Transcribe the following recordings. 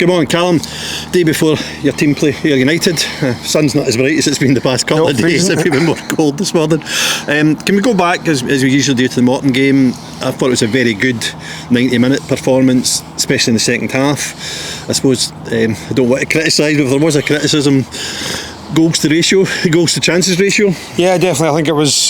Good morning, Callum. Day before your team play Ayr United. Sun's not as bright as it's been the past couple of days. It's been more cold this morning. Can we go back, as we usually do, to the Morton game? I thought it was a very good 90-minute performance, especially in the second half. I suppose I don't want to criticise, but if there was a criticism, goals to chances ratio. Yeah, definitely. I think it was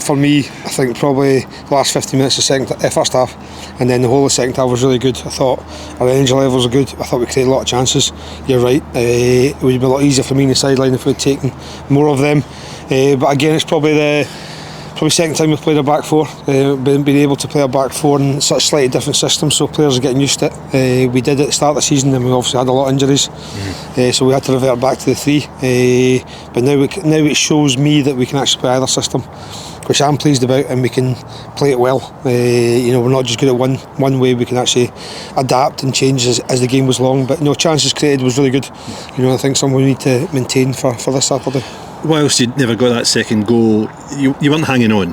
for me. I think probably the last 15 minutes of first half, and then the whole of the second half was really good. I thought our energy levels were good. I thought we created a lot of chances. You're right. It would have been a lot easier for me on the sideline if we'd taken more of them. But again, it's probably second time we've played a back four, been able to play a back four in such slightly different systems, so players are getting used to it. We did it at the start of the season, and we obviously had a lot of injuries, so we had to revert back to the three. But now it shows me that we can actually play either system, which I'm pleased about, and we can play it well. We're not just good at one way. We can actually adapt and change as the game was long. But chances created was really good. I think something we need to maintain for this Saturday. Whilst you never got that second goal, you weren't hanging on.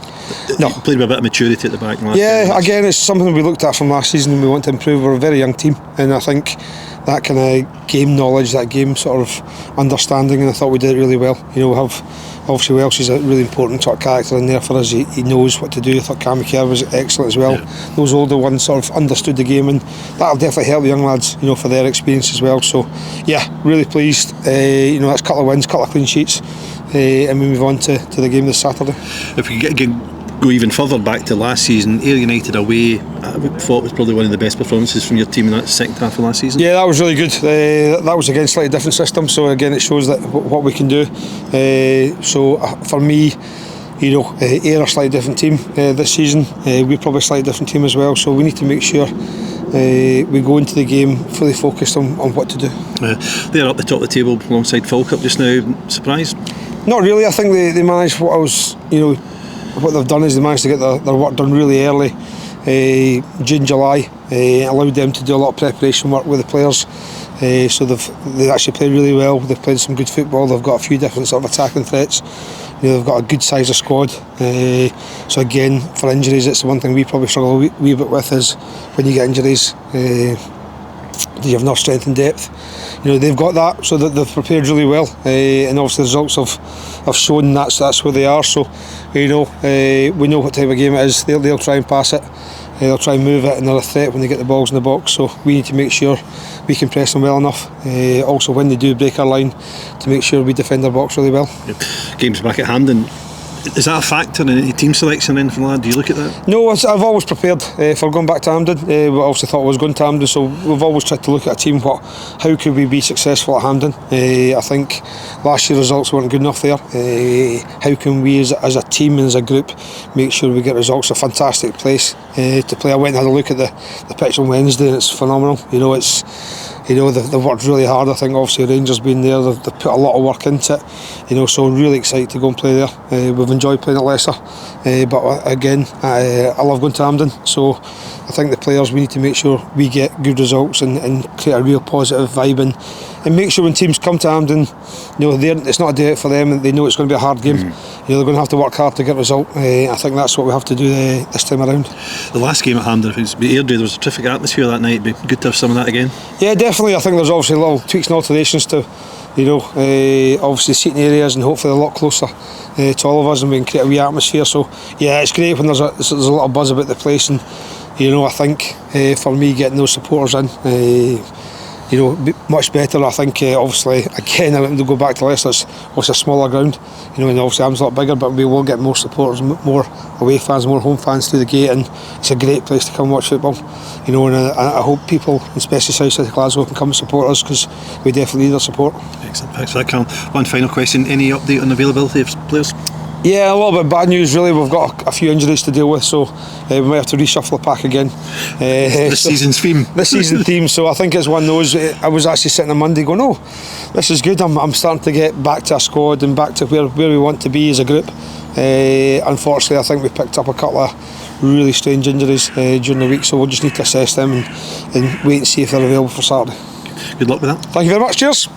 No. You played with a bit of maturity at the back. Again, it's something we looked at from last season, and we want to improve. We're a very young team, and I think that kind of game knowledge, that game sort of understanding, and I thought we did it really well. We have obviously Welsh is a really important sort of character in there for us. He knows what to do. I thought Callum was excellent as well. Yeah. Those older ones sort of understood the game, and that'll definitely help the young lads, for their experience as well. So yeah, really pleased. That's a couple of wins, a couple of clean sheets, and we move on to the game this Saturday. If we go even further back to last season, Ayr United away, I thought was probably one of the best performances from your team in that second half of last season. Yeah, that was really good. That was against slightly different system, so again it shows that what we can do. So for me, Ayr are a slightly different team this season. We're probably a slightly different team as well, so we need to make sure we go into the game fully focused on what to do. They're up the top of the table alongside Falkirk just now. Surprised? Not really. I think they managed what they've done is they managed to get their work done really early, June, July. Allowed them to do a lot of preparation work with the players, so they've actually played really well. They've played some good football. They've got a few different sort of attacking threats. They've got a good size of squad. So again, for injuries, it's the one thing we probably struggle a wee bit with, is when you get injuries, do you have enough strength and depth? They've got that, so that they've prepared really well, and obviously the results have shown that's where they are. So we know what type of game it is. They'll try and pass it, they'll try and move it, and they're a threat when they get the balls in the box. So we need to make sure we can press them well enough. Also, when they do break our line, to make sure we defend our box really well. Games back at Hampden. Is that a factor in any team selection or anything like that? Do you look at that? No, I've always prepared for going back to Hampden. We obviously thought I was going to Hampden, so we've always tried to look at a team. How could we be successful at Hampden? I think last year's results weren't good enough there. How can we as a team and as a group make sure we get results? A fantastic place to play. I went and had a look at the pitch on Wednesday, and it's phenomenal. They've worked really hard. I think obviously Rangers being there, they've put a lot of work into it. So really excited to go and play there. We've enjoyed playing at Leicester, but again, I love going to Hampden. So I think the players, we need to make sure we get good results and create a real positive vibe, and make sure when teams come to Hampden, it's not a day out for them, and they know it's going to be a hard game. They're going to have to work hard to get a result. I think that's what we have to do this time around. The last game at Hampden, Ayr Day, there was a terrific atmosphere that night. It'd be good to have some of that again. Yeah, definitely. I think there's obviously little tweaks and alterations to, obviously seating areas, and hopefully a lot closer to all of us, and we can create a wee atmosphere. So yeah, it's great when there's a lot of buzz about the place, and I think for me, getting those supporters in, much better. I think obviously again, I want to go back to Leicester. It's a smaller ground, and obviously Ham's a lot bigger, but we will get more supporters, more away fans, more home fans through the gate, and it's a great place to come and watch football. And I hope people, especially south side of Glasgow, can come and support us, because we definitely need their support. Excellent, thanks for that, Callum. One final question: any update on availability of players? Yeah, a little bit bad news really. We've got a few injuries to deal with, so we might have to reshuffle the pack again. This season's theme. This season's theme. So I think it's one of those. I was actually sitting on Monday going, "Oh, this is good. I'm starting to get back to a squad and back to where we want to be as a group." Unfortunately, I think we picked up a couple of really strange injuries during the week, so we'll just need to assess them and wait and see if they're available for Saturday. Good luck with that. Thank you very much. Cheers.